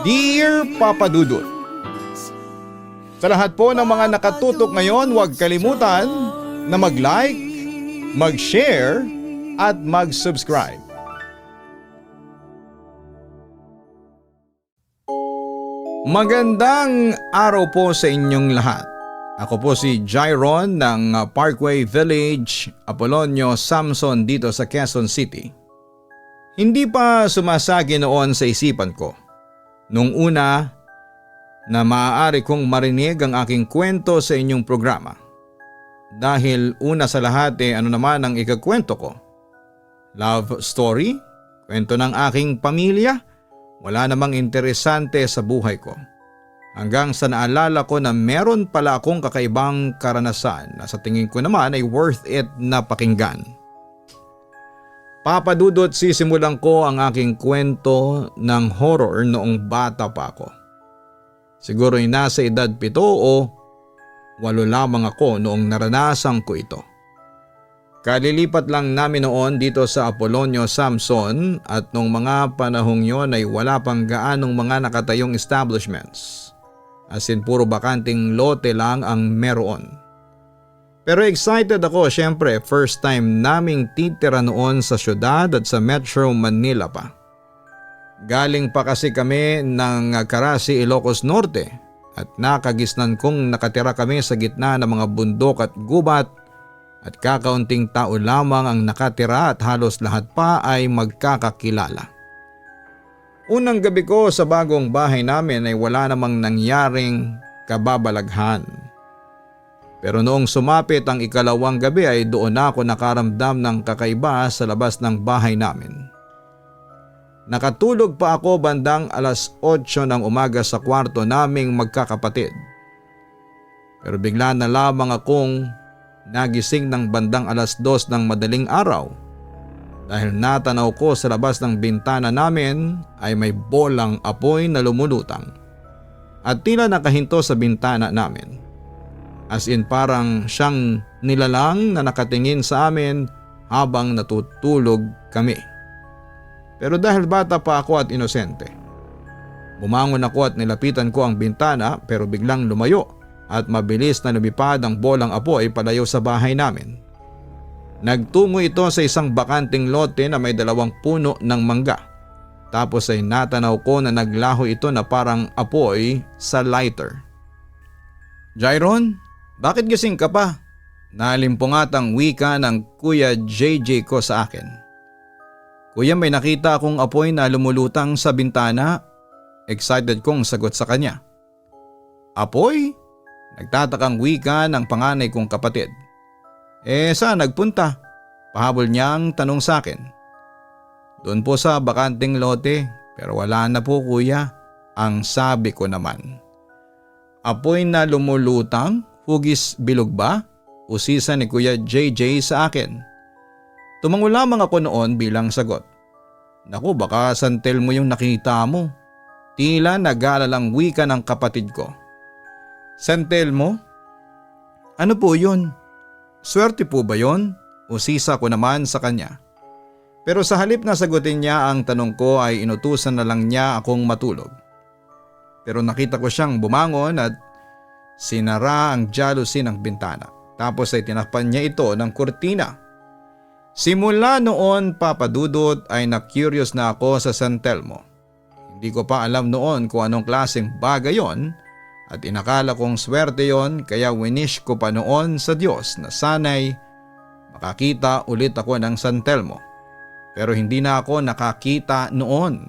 Dear Papa Dudut, sa lahat po ng mga nakatutok ngayon, huwag kalimutan na mag-like, mag-share at mag-subscribe. Magandang araw po sa inyong lahat. Ako po si Jairon ng Parkway Village, Apolonio, Samson dito sa Quezon City. Hindi pa sumasagi noon sa isipan ko nung una na maaari kong marinig ang aking kwento sa inyong programa. Dahil una sa lahat ano naman ang ikakwento ko? Love story? Kwento ng aking pamilya? Wala namang interesante sa buhay ko. Hanggang sa naalala ko na meron pala akong kakaibang karanasan na sa tingin ko naman ay worth it na pakinggan. Papa Dudut, sisimulan ko ang aking kwento ng horror noong bata pa ako. Siguro ay nasa edad 7 o 8 lamang ako noong naranasan ko ito. Kalilipat lang namin noon dito sa Apolonio, Samson at noong mga panahong yon ay wala pang gaanong mga nakatayong establishments. As in puro bakanting lote lang ang meron. Pero excited ako, syempre first time naming titira noon sa syudad at sa Metro Manila pa. Galing pa kasi kami ng Carasi, Ilocos Norte at nakagisnan kong nakatira kami sa gitna ng mga bundok at gubat at kakaunting tao lamang ang nakatira at halos lahat pa ay magkakakilala. Unang gabi ko sa bagong bahay namin ay wala namang nangyaring kababalaghan. Pero noong sumapit ang ikalawang gabi ay doon ako nakaramdam ng kakaiba sa labas ng bahay namin. Nakatulog pa ako bandang 8:00 ng umaga sa kwarto naming magkakapatid. Pero bigla na lamang akong nagising ng bandang 2:00 ng madaling araw dahil natanaw ko sa labas ng bintana namin ay may bolang apoy na lumulutang at tila nakahinto sa bintana namin. As in parang siyang nilalang na nakatingin sa amin habang natutulog kami. Pero dahil bata pa ako at inosente, bumangon ako at nilapitan ko ang bintana pero biglang lumayo at mabilis na lumipad ang bolang apoy palayo sa bahay namin. Nagtungo ito sa isang bakanting lote na may 2 puno ng mangga. Tapos ay natanaw ko na naglaho ito na parang apoy sa lighter. Jairon, bakit gising ka pa? Nalimpungat ang wika ng Kuya JJ ko sa akin. Kuya, may nakita akong apoy na lumulutang sa bintana. Excited kong sagot sa kanya. Apoy? Nagtatakang wika ng panganay kong kapatid. Saan nagpunta? Pahabol niyang tanong sa akin. Doon po sa bakanting lote, pero wala na po kuya, ang sabi ko naman. Apoy na lumulutang? Hugis bilog ba? Usisa ni Kuya JJ sa akin. Tumango lamang ako noon bilang sagot. Naku, baka santel mo yung nakita mo. Tila nag-aalalang wika ng kapatid ko. Santel mo? Ano po yun? Swerte po ba yun? Usisa ko naman sa kanya. Pero sa halip na sagutin niya ang tanong ko ay inutusan na lang niya akong matulog. Pero nakita ko siyang bumangon at sinara ang jalousie ng bintana. Tapos ay tinakpan niya ito ng kurtina. Simula noon, Papa Dudut, ay na-curious na ako sa San Telmo. Hindi ko pa alam noon kung anong klaseng bagay yon at inakala kong swerte yon kaya winish ko pa noon sa Diyos na sana'y makakita ulit ako ng San Telmo. Pero hindi na ako nakakita noon.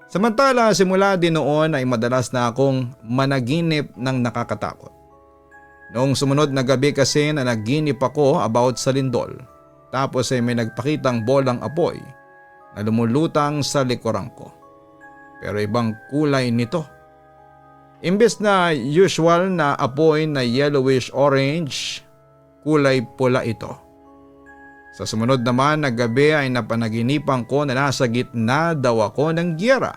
Samantala simula din noon ay madalas na akong managinip ng nakakatakot. Noong sumunod na gabi kasi na naginip ako about sa lindol. Tapos ay may nagpakitang bolang apoy na lumulutang sa likuran ko. Pero ibang kulay nito. Imbes na usual na apoy na yellowish orange, kulay pula ito. Sa sumunod naman na gabi ay napanaginipan ko na nasa gitna daw ako ng giyera.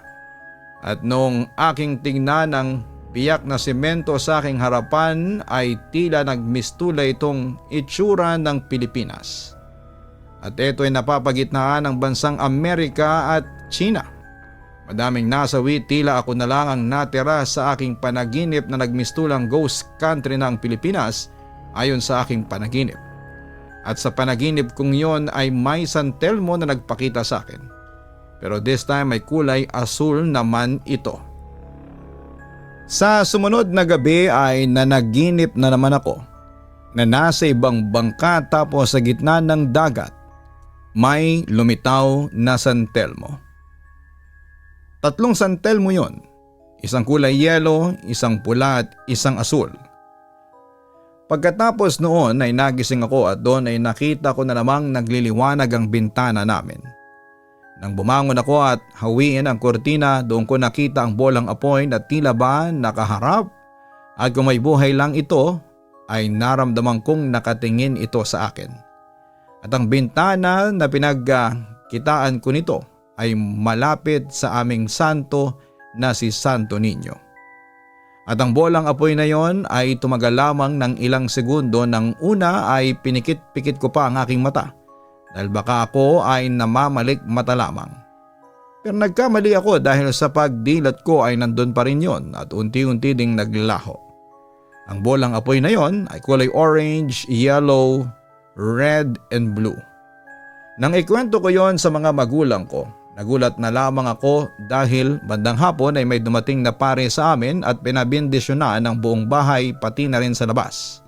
At noong aking tingnan ang biyak na semento sa aking harapan ay tila nagmistula itong itsura ng Pilipinas. At ito ay napapagitnaan ng bansang Amerika at China. Madaming nasawi, tila ako na lang ang natira sa aking panaginip na nagmistulang ghost country ng Pilipinas ayon sa aking panaginip. At sa panaginip kong yon ay may San Telmo na nagpakita sa akin. Pero this time ay kulay asul naman ito. Sa sumunod na gabi ay nanaginip na naman ako na nasa ibang bangka tapos sa gitna ng dagat may lumitaw na San Telmo. 3 San Telmo yon, isang kulay yelo, isang pula at isang asul. Pagkatapos noon ay nagising ako at doon ay nakita ko na namang nagliliwanag ang bintana namin. Nang bumangon ako at hawiin ang kurtina, doon ko nakita ang bolang apoy na tila ba nakaharap at kung may buhay lang ito ay naramdaman kong nakatingin ito sa akin. At ang bintana na pinagkitaan ko nito ay malapit sa aming santo na si Santo Niño. At ang bolang apoy na yon ay tumagal lamang ng ilang segundo. Nang una ay pinikit-pikit ko pa ang aking mata dahil baka ako ay namamalik mata lamang. Pero nagkamali ako dahil sa pagdilat ko ay nandun pa rin yon at unti-unti ding naglaho. Ang bolang apoy na yon ay kulay orange, yellow, red and blue. Nang ikwento ko yon sa mga magulang ko, nagulat na lamang ako dahil bandang hapon ay may dumating na pare sa amin at pinabindisyonan ng buong bahay pati na rin sa labas.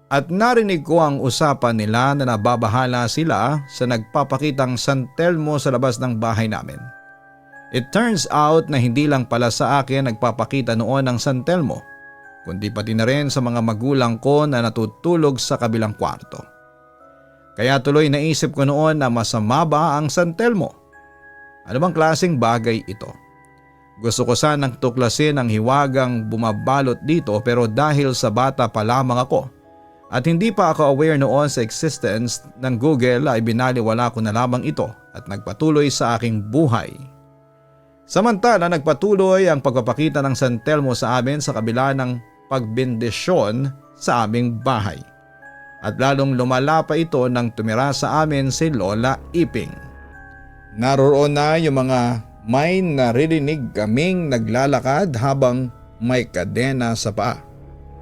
At narinig ko ang usapan nila na nababahala sila sa nagpapakitang San Telmo sa labas ng bahay namin. It turns out na hindi lang pala sa akin nagpapakita noon ang San Telmo, kundi pati na rin sa mga magulang ko na natutulog sa kabilang kwarto. Kaya tuloy naisip ko noon na masama ba ang San Telmo? Ano bang klaseng bagay ito? Gusto ko sanang tuklasin ang hiwagang bumabalot dito pero dahil sa bata pa lamang ako at hindi pa ako aware noon sa existence ng Google ay binaliwala ko na lamang ito at nagpatuloy sa aking buhay. Samantala nagpatuloy ang pagpapakita ng San Telmo sa amin sa kabila ng pagbendisyon sa aming bahay. At lalong lumala pa ito nang tumira sa amin si Lola Iping. Naroon na yung mga may naririnig kaming naglalakad habang may kadena sa paa.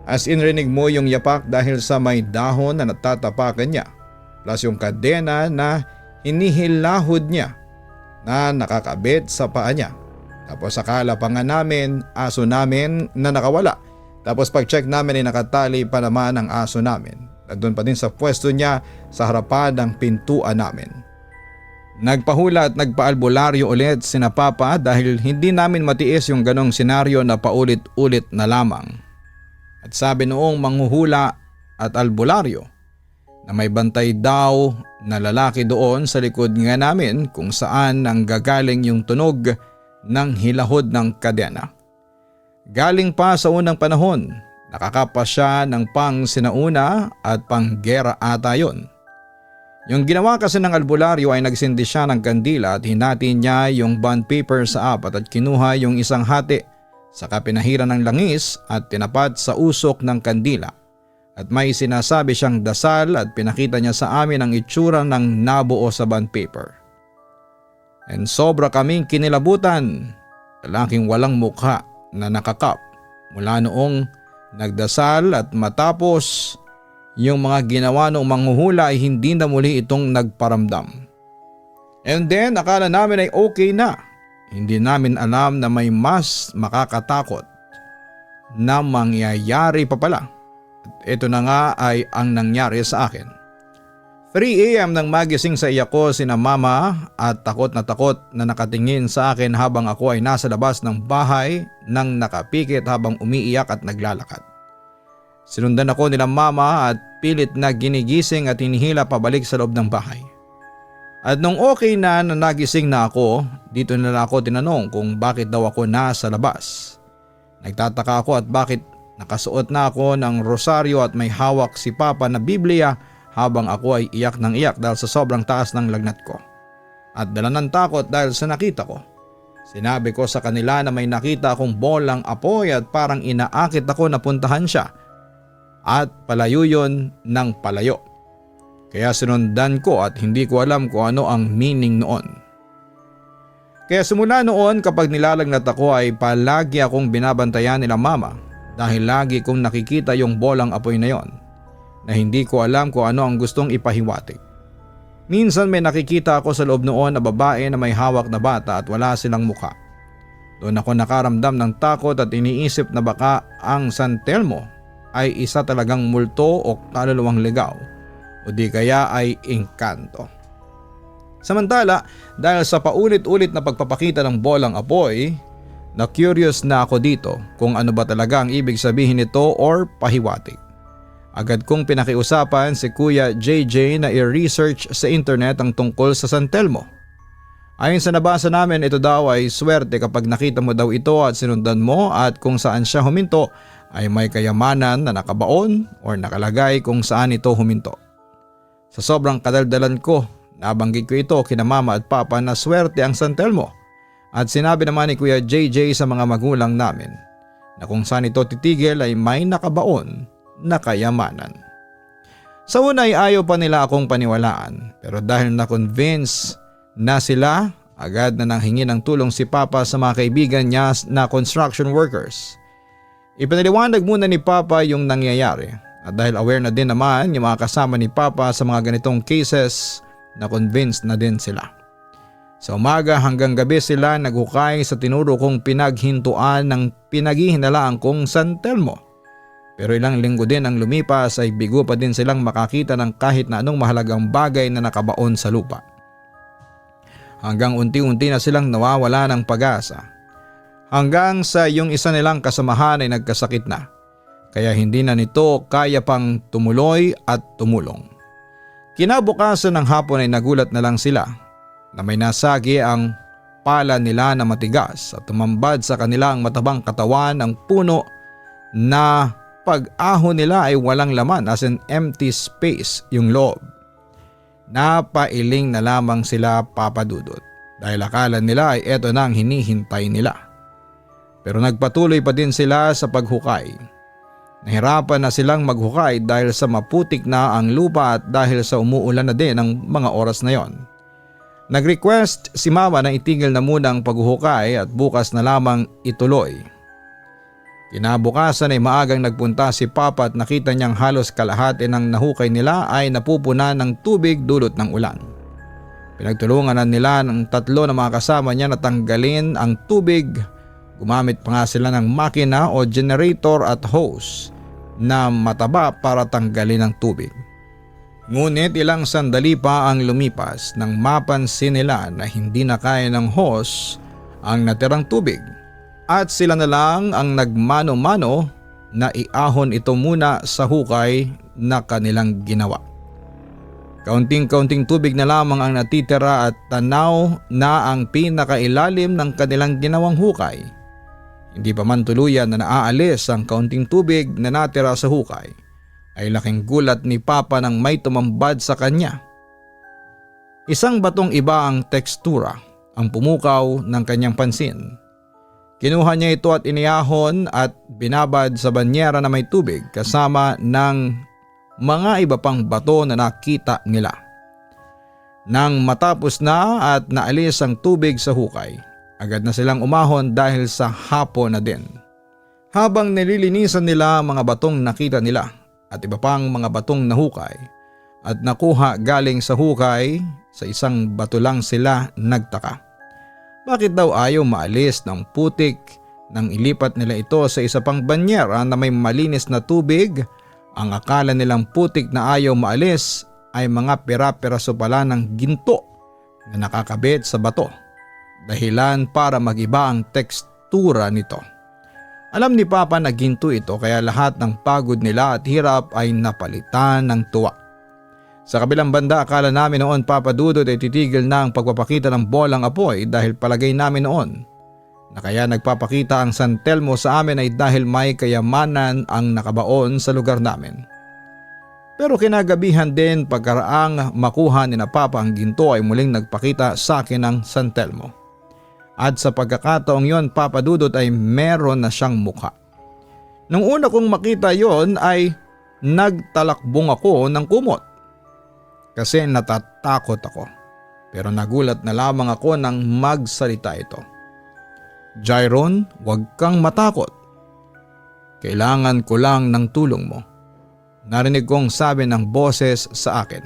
As in rinig mo yung yapak dahil sa may dahon na natatapakan niya. Plus yung kadena na hinihilahod niya na nakakabit sa paa niya. Tapos akala pa nga namin aso namin na nakawala. Tapos pag check namin ay nakatali pa naman ang aso namin. Nandun pa din sa pwesto niya sa harapan ng pintuan namin. Nagpahula at nagpaalbularyo ulit sina Papa dahil hindi namin matiis yung ganong senaryo na paulit-ulit na lamang. At sabi noong manghuhula at albularyo na may bantay daw na lalaki doon sa likod nga namin kung saan nanggagaling yung tunog ng hilahod ng kadena. Galing pa sa unang panahon, nakakapa siya ng pang sinauna at pang gera ata yun. Yung ginawa kasi ng albularyo ay nagsindi siya ng kandila at hinati niya yung bond paper sa apat at kinuha yung isang hati, saka pinahiran ng langis at tinapat sa usok ng kandila. At may sinasabi siyang dasal at pinakita niya sa amin ang itsura ng nabuo sa bond paper. And sobra kaming kinilabutan, lalaking walang mukha na nakakap mula noong nagdasal at matapos yung mga ginawa noong manghuhula ay hindi na muli itong nagparamdam. And then akala namin ay okay na. Hindi namin alam na may mas makakatakot na mangyayari pa pala. At ito na nga ay ang nangyari sa akin. 3 AM nang magising sa iyak ko sina mama at takot na nakatingin sa akin habang ako ay nasa labas ng bahay nang nakapikit habang umiiyak at naglalakad. Sinundan ako nila mama at pilit na ginigising at hinihila pabalik sa loob ng bahay. At nung okay na nagising na ako, dito na lang ako tinanong kung bakit daw ako nasa labas. Nagtataka ako at bakit nakasuot na ako ng rosaryo at may hawak si Papa na Biblia habang ako ay iyak ng iyak dahil sa sobrang taas ng lagnat ko. At dala ng takot dahil sa nakita ko. Sinabi ko sa kanila na may nakita akong bolang apoy at parang inaakit ako na puntahan siya at palayo yun ng palayo. Kaya sinundan ko at hindi ko alam kung ano ang meaning noon. Kaya simula noon kapag nilalagnat ako ay palagi akong binabantayan nila mama dahil lagi kong nakikita yung bolang apoy na yon na hindi ko alam kung ano ang gustong ipahiwatig. Minsan may nakikita ako sa loob noon na babae na may hawak na bata at wala silang mukha. Doon ako nakaramdam ng takot at iniisip na baka ang San Telmo ay isa talagang multo o kaluluwang ligaw o di kaya ay engkanto. Samantala, dahil sa paulit-ulit na pagpapakita ng bolang apoy, na curious na ako dito kung ano ba talaga ang ibig sabihin nito or pahiwatig. Agad kong pinakiusapan si Kuya JJ na i-research sa internet ang tungkol sa San Telmo. Ayon sa nabasa namin, ito daw ay swerte kapag nakita mo daw ito at sinundan mo at kung saan siya huminto ay may kayamanan na nakabaon or nakalagay kung saan ito huminto. Sa sobrang kadaldalan ko, nabanggit ko ito kina mama at papa na swerte ang San Telmo at sinabi naman ni Kuya JJ sa mga magulang namin na kung saan ito titigil ay may nakabaon na kayamanan. Sa una ay ayaw pa nila akong paniwalaan pero dahil na-convince na sila, agad na nanghingi ng tulong si Papa sa mga kaibigan niya na construction workers. Ipinaliwanag muna ni Papa yung nangyayari at dahil aware na din naman yung mga kasama ni Papa sa mga ganitong cases, na-convinced na din sila. Sa umaga hanggang gabi sila naghukay sa tinuro kong pinaghintuan ng pinaghihinalaan kong San Telmo. Pero ilang linggo din ang lumipas ay bigo pa din silang makakita ng kahit na anong mahalagang bagay na nakabaon sa lupa. Hanggang unti-unti na silang nawawala ng pag-asa. Hanggang sa yung isa nilang kasamahan ay nagkasakit na. Kaya hindi na nito kaya pang tumuloy at tumulong. Kinabukasan ng hapon ay nagulat na lang sila na may nasagi ang pala nila na matigas at tumambad sa kanilang matabang katawan ang puno na pag-ahon nila ay walang laman as in empty space yung loob. Napailing na lamang sila papadudot dahil akala nila ay eto na ang hinihintay nila. Pero nagpatuloy pa din sila sa paghukay. Nahirapan na silang maghukay dahil sa maputik na ang lupa at dahil sa umuulan na din ang mga oras na yon. Nag-request si mama na itigil na muna ang paghuhukay at bukas na lamang ituloy. Kinabukasan ay maagang nagpunta si Papa at nakita niyang halos kalahati ng nahukay nila ay napupuna ng tubig dulot ng ulan. Pinagtulungan nila ng tatlo na mga kasama niya na tanggalin ang tubig. Gumamit pa nga sila ng makina o generator at hose na mataba para tanggalin ang tubig. Ngunit ilang sandali pa ang lumipas nang mapansin nila na hindi na kaya ng hose ang natirang tubig. At sila na lang ang nagmano-mano na iahon ito muna sa hukay na kanilang ginawa. Kaunting-kaunting tubig na lamang ang natitira at tanaw na ang pinakailalim ng kanilang ginawang hukay. Hindi pa man tuluyan na naaalis ang kaunting tubig na natira sa hukay ay laking gulat ni Papa nang may tumambad sa kanya. Isang batong iba ang tekstura ang pumukaw ng kanyang pansin. Kinuha niya ito at iniyahon at binabad sa banyera na may tubig kasama ng mga iba pang bato na nakita nila. Nang matapos na at naalis ang tubig sa hukay, agad na silang umahon dahil sa hapon na din. Habang nililinisan nila ang mga batong nakita nila at iba pang mga batong nahukay at nakuha galing sa hukay, sa isang bato lang sila nagtaka. Bakit daw ayaw maalis ng putik nang ilipat nila ito sa isa pang banyera na may malinis na tubig? Ang akala nilang putik na ayaw maalis ay mga pira-piraso pala ng ginto na nakakabit sa bato. Dahilan para magiba ang tekstura nito. Alam ni Papa na ginto ito kaya lahat ng pagod nila at hirap ay napalitan ng tuwa. Sa kabilang banda akala namin noon Papa Dudut ay titigil na ang pagpapakita ng bolang apoy dahil palagay namin noon na kaya nagpapakita ang San Telmo sa amin ay dahil may kayamanan ang nakabaon sa lugar namin. Pero kinagabihan din pagkaraang makuha ni na Papa ang ginto ay muling nagpakita sa akin ng San Telmo. At sa pagkakataong yon, Papa Dudut, ay meron na siyang mukha. Nung una kong makita yon ay nagtalakbong ako ng kumot. Kasi natatakot ako. Pero nagulat na lamang ako nang magsalita ito. "Jairon, huwag kang matakot. Kailangan ko lang ng tulong mo." Narinig kong sabi ng boses sa akin.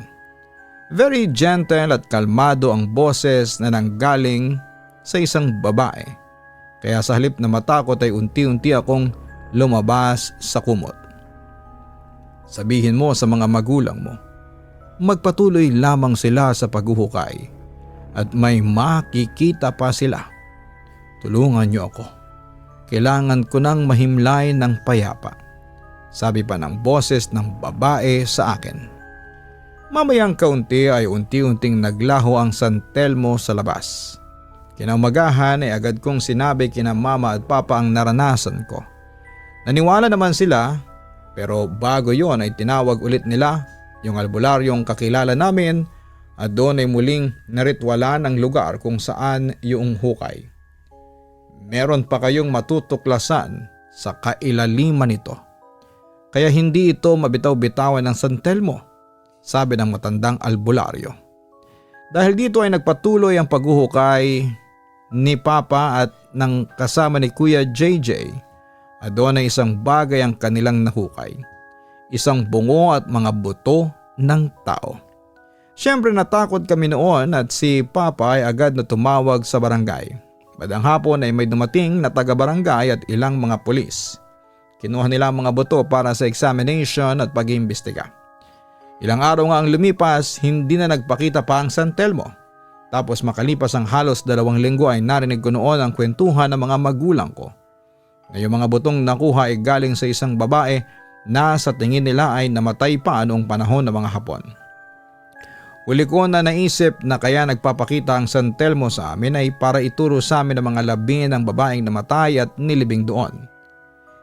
Very gentle at kalmado ang boses na nanggaling sa isang babae. Kaya sa halip na matakot ay unti-unti akong lumabas sa kumot. "Sabihin mo sa mga magulang mo, magpatuloy lamang sila sa paghuhukay at may makikita pa sila. Tulungan niyo ako. Kailangan ko nang mahimlay ng payapa," sabi pa ng boses ng babae sa akin. Mamayang kaunti ay unti-unting naglaho ang San Telmo sa labas. Kinaumagahan ay agad kong sinabi kina mama at papa ang naranasan ko. Naniwala naman sila, pero bago yon ay tinawag ulit nila yung albularyong kakilala namin at doon ay muling naritwalan ang lugar kung saan yung hukay. Meron pa kayong matutuklasan sa kailaliman nito. Kaya hindi ito mabitaw-bitawan ng San Telmo, sabi ng matandang albularyo. Dahil dito ay nagpatuloy ang paghuhukay ni Papa at ng kasama ni Kuya JJ at doon ay isang bagay ang kanilang nahukay. Isang bungo at mga buto ng tao. Siyempre natakot kami noon at si Papa ay agad na tumawag sa barangay. Badang hapon ay may dumating na taga-barangay at ilang mga pulis. Kinuha nila ang mga buto para sa examination at pag-iimbestiga. Ilang araw nga ang lumipas, hindi na nagpakita pa ang San Telmo. Tapos makalipas ang halos 2 linggo ay narinig ko noon ang kwentuhan ng mga magulang ko. Na yung mga butong nakuha ay galing sa isang babae na sa tingin nila ay namatay pa noong panahon ng mga Hapon. Huli ko na naisip na kaya nagpapakita ang San Telmo sa amin ay para ituro sa amin ang mga labi ng babaeng namatay at nilibing doon.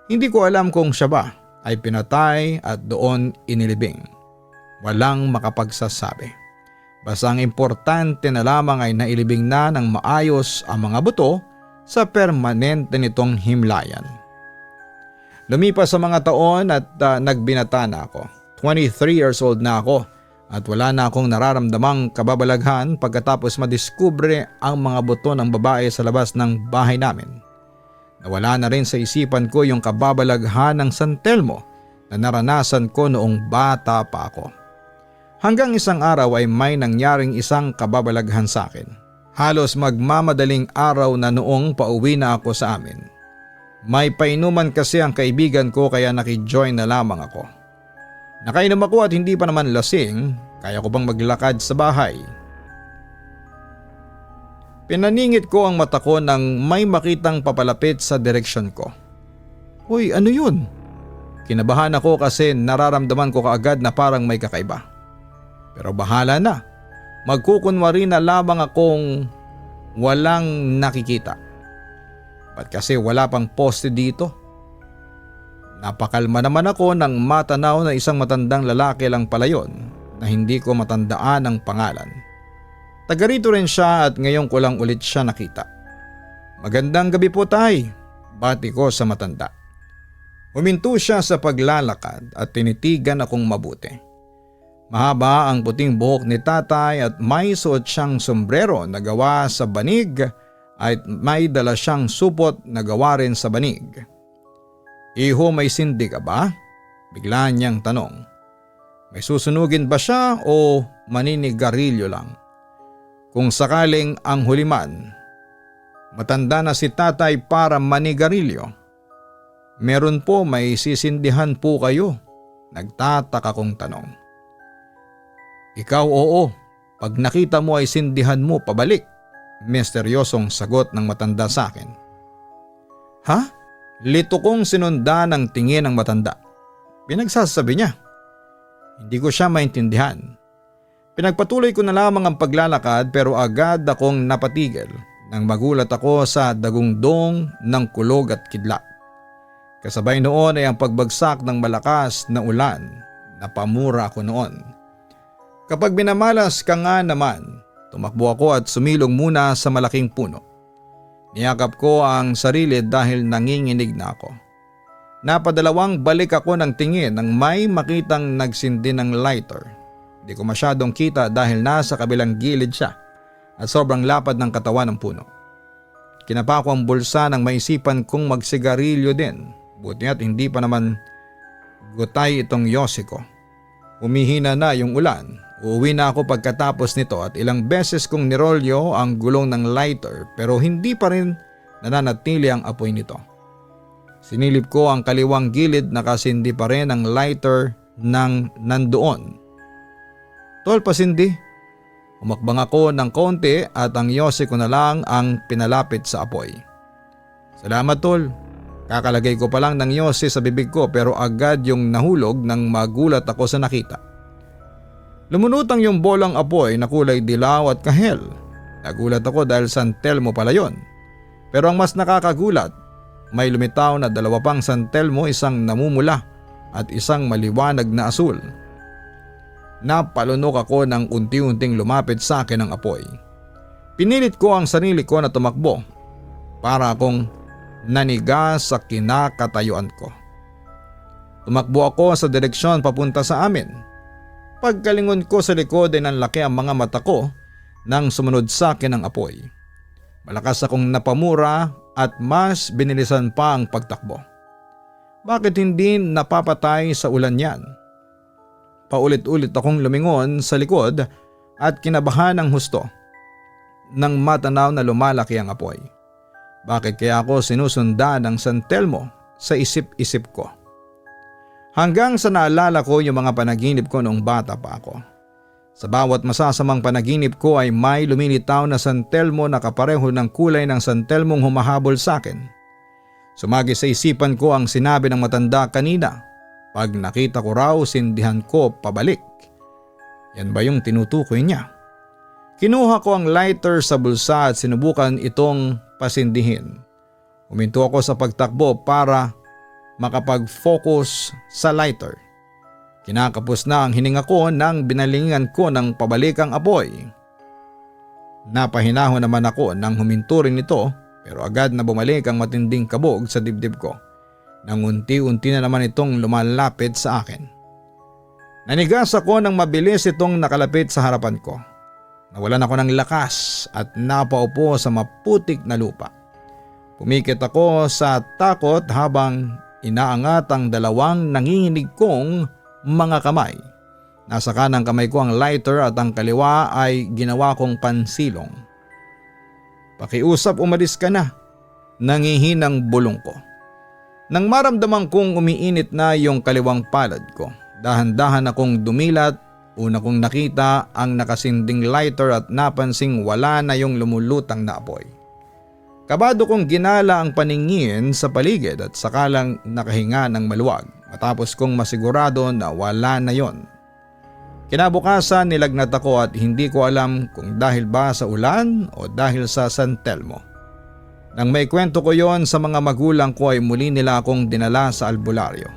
Hindi ko alam kung siya ba ay pinatay at doon inilibing. Walang makapagsasabi. Basta ang importante na lamang ay nailibing na ng maayos ang mga buto sa permanente nitong himlayan. Lumipas sa mga taon at nagbinata na ako. 23 years old na ako at wala na akong nararamdamang kababalaghan pagkatapos madiskubre ang mga buto ng babae sa labas ng bahay namin. Nawala na rin sa isipan ko yung kababalaghan ng San Telmo na naranasan ko noong bata pa ako. Hanggang isang araw ay may nangyaring isang kababalaghan sa akin. Halos magmamadaling araw na noong pauwi na ako sa amin. May painuman kasi ang kaibigan ko kaya nakijoin na lamang ako. Nakainom ako at hindi pa naman lasing, kaya ko bang maglakad sa bahay. Pinaningit ko ang mata ko nang may makitang papalapit sa direksyon ko. "Uy, ano yun?" Kinabahan ako kasi nararamdaman ko kaagad na parang may kakaiba. Pero bahala na, magkukunwari na lamang akong walang nakikita. Ba't kasi wala pang poste dito? Napakalma naman ako nang matanaw na isang matandang lalaki lang pala yun na hindi ko matandaan ang pangalan. Taga rito rin siya at ngayon ko lang ulit siya nakita. "Magandang gabi po, tay," bati ko sa matanda. Huminto siya sa paglalakad at tinitigan akong mabuti. Mahaba ang puting buhok ni tatay at may suot siyang sombrero na gawa sa banig at may dala siyang supot na gawa rin sa banig. "Iho, may sindi ka ba?" bigla niyang tanong. May susunugin ba siya o maninigarilyo lang? Kung sakaling ang huliman, matanda na si tatay para manigarilyo. "Meron po, may sisindihan po kayo?" nagtataka kong tanong. "Ikaw oo, pag nakita mo ay sindihan mo pabalik," misteryosong sagot ng matanda sa akin. "Ha?" Lito kong sinundan ng tingin ng matanda. Pinagsasabi niya. Hindi ko siya maintindihan. Pinagpatuloy ko na lamang ang paglalakad pero agad akong napatigil nang magulat ako sa dagungdong ng kulog at kidlat. Kasabay noon ay ang pagbagsak ng malakas na ulan na pamura ako noon. Kapag binamalas ka nga naman, tumakbo ako at sumilong muna sa malaking puno. Niyakap ko ang sarili dahil nanginginig na ako. Napadalawang balik ako ng tingin nang may makitang nagsindi ng lighter. Hindi ko masyadong kita dahil nasa kabilang gilid siya at sobrang lapad ng katawan ng puno. Kinapa ko ang bulsa nang maisipan kong magsigarilyo din. Buti at hindi pa naman gutay itong yosi ko. Humihina na yung ulan. Uuwi na ako pagkatapos nito at ilang beses kong nirolyo ang gulong ng lighter pero hindi pa rin nananatili ang apoy nito. Sinilip ko ang kaliwang gilid, nakasindi pa rin ang lighter nang nandoon. Tol, pasindi. Umakbang ako ng konti at ang yosi ko na lang ang pinalapit sa apoy. Salamat tol. Kakalagay ko pa lang ng yosi sa bibig ko pero agad yung nahulog nang magulat ako sa nakita. Lumunutang yung bolang apoy na kulay dilaw at kahel. Nagulat ako dahil San Telmo pala yon. Pero ang mas nakakagulat, may lumitaw na 2 pang San Telmo, isang namumula at isang maliwanag na asul. Napalunok ako nang unti-unting lumapit sa akin ang apoy. Pinilit ko ang sarili ko na tumakbo para akong naniga sa kinakatayuan ko. Tumakbo ako sa direksyon papunta sa amin. Pagkalingon ko sa likod ay nanlaki ang mga mata ko nang sumunod sa akin ang apoy. Malakas akong napamura at mas binilisan pa ang pagtakbo. Bakit hindi napapatay sa ulan yan? Paulit-ulit akong lumingon sa likod at kinabahan ng husto nang matanaw na lumalaki ang apoy. Bakit kaya ako sinusundan ng San Telmo sa isip-isip ko? Hanggang sa naalala ko yung mga panaginip ko noong bata pa ako. Sa bawat masasamang panaginip ko ay may lumilitaw na San Telmo na kapareho ng kulay ng San Telmong humahabol sa akin. Sumagi sa isipan ko ang sinabi ng matanda kanina. Pag nakita ko raw, sindihan ko pabalik. Yan ba yung tinutukoy niya? Kinuha ko ang lighter sa bulsa at sinubukan itong pasindihin. Huminto ako sa pagtakbo para makapag-focus sa lighter. Kinakapos na ang hininga ko nang binalingan ko ng pabalik ang apoy. Napahinahon naman ako nang huminto rin ito pero agad na bumalik ang matinding kabog sa dibdib ko. Nang unti-unti na naman itong lumalapit sa akin. Nanigas ako nang mabilis itong nakalapit sa harapan ko. Nawalan ako ng lakas at napaupo sa maputik na lupa. Pumikit ako sa takot habang inaangat ang 2 nanginginig kong mga kamay. Nasa kanang kamay ko ang lighter at ang kaliwa ay ginawa kong pansilong. Pakiusap, umalis ka na. Nangihinang bulong ko. Nang maramdaman kong umiinit na yung kaliwang palad ko, dahan-dahan akong dumilat. Una kong nakita ang nakasinding lighter at napansing wala na yung lumulutang na apoy. Kabado kong ginala ang paningin sa paligid at sakalang nakahinga ng maluwag matapos kong masigurado na wala na yon. Kinabukasan nilagnat ako at hindi ko alam kung dahil ba sa ulan o dahil sa San Telmo. Nang may kwento ko yon sa mga magulang ko ay muli nila akong dinala sa albularyo.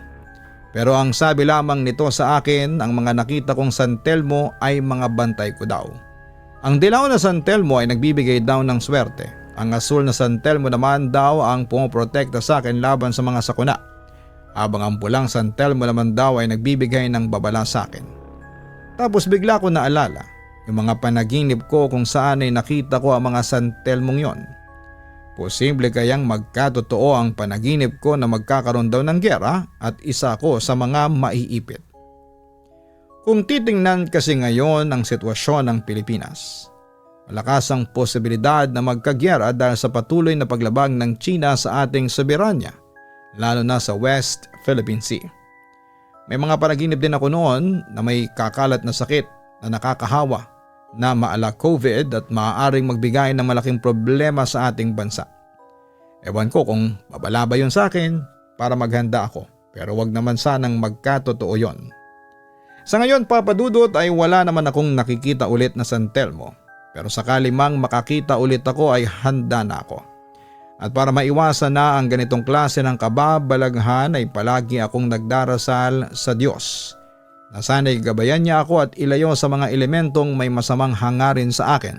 Pero ang sabi lamang nito sa akin, ang mga nakita kong San Telmo ay mga bantay ko daw. Ang dilaw na San Telmo ay nagbibigay daw ng swerte. Ang asul na San Telmo naman daw ang pumoprotekta sa akin laban sa mga sakuna. Habang ang pulang San Telmo naman daw ay nagbibigay ng babala sa akin. Tapos bigla ko naalala yung mga panaginip ko kung saan ay nakita ko ang mga San Telmong yon. Posible kayang magkatotoo ang panaginip ko na magkakaroon daw ng giyera at isa ko sa mga maiipit. Kung titingnan kasi ngayon ang sitwasyon ng Pilipinas, malakas ang posibilidad na magkagiyera dahil sa patuloy na paglabag ng China sa ating soberanya, lalo na sa West Philippine Sea. May mga panaginip din ako noon na may kakalat na sakit na nakakahawa na maala COVID at maaaring magbigay ng malaking problema sa ating bansa. Ewan ko kung babala ba yun sa akin para maghanda ako, pero wag naman sanang magkatotoo yon. Sa ngayon, Papa Dudut, ay wala naman akong nakikita ulit na San Telmo, pero sakali mang makakita ulit ako ay handa na ako. At para maiwasan na ang ganitong klase ng kababalaghan ay palagi akong nagdarasal sa Diyos na sana'y gabayan niya ako at ilayo sa mga elementong may masamang hangarin sa akin.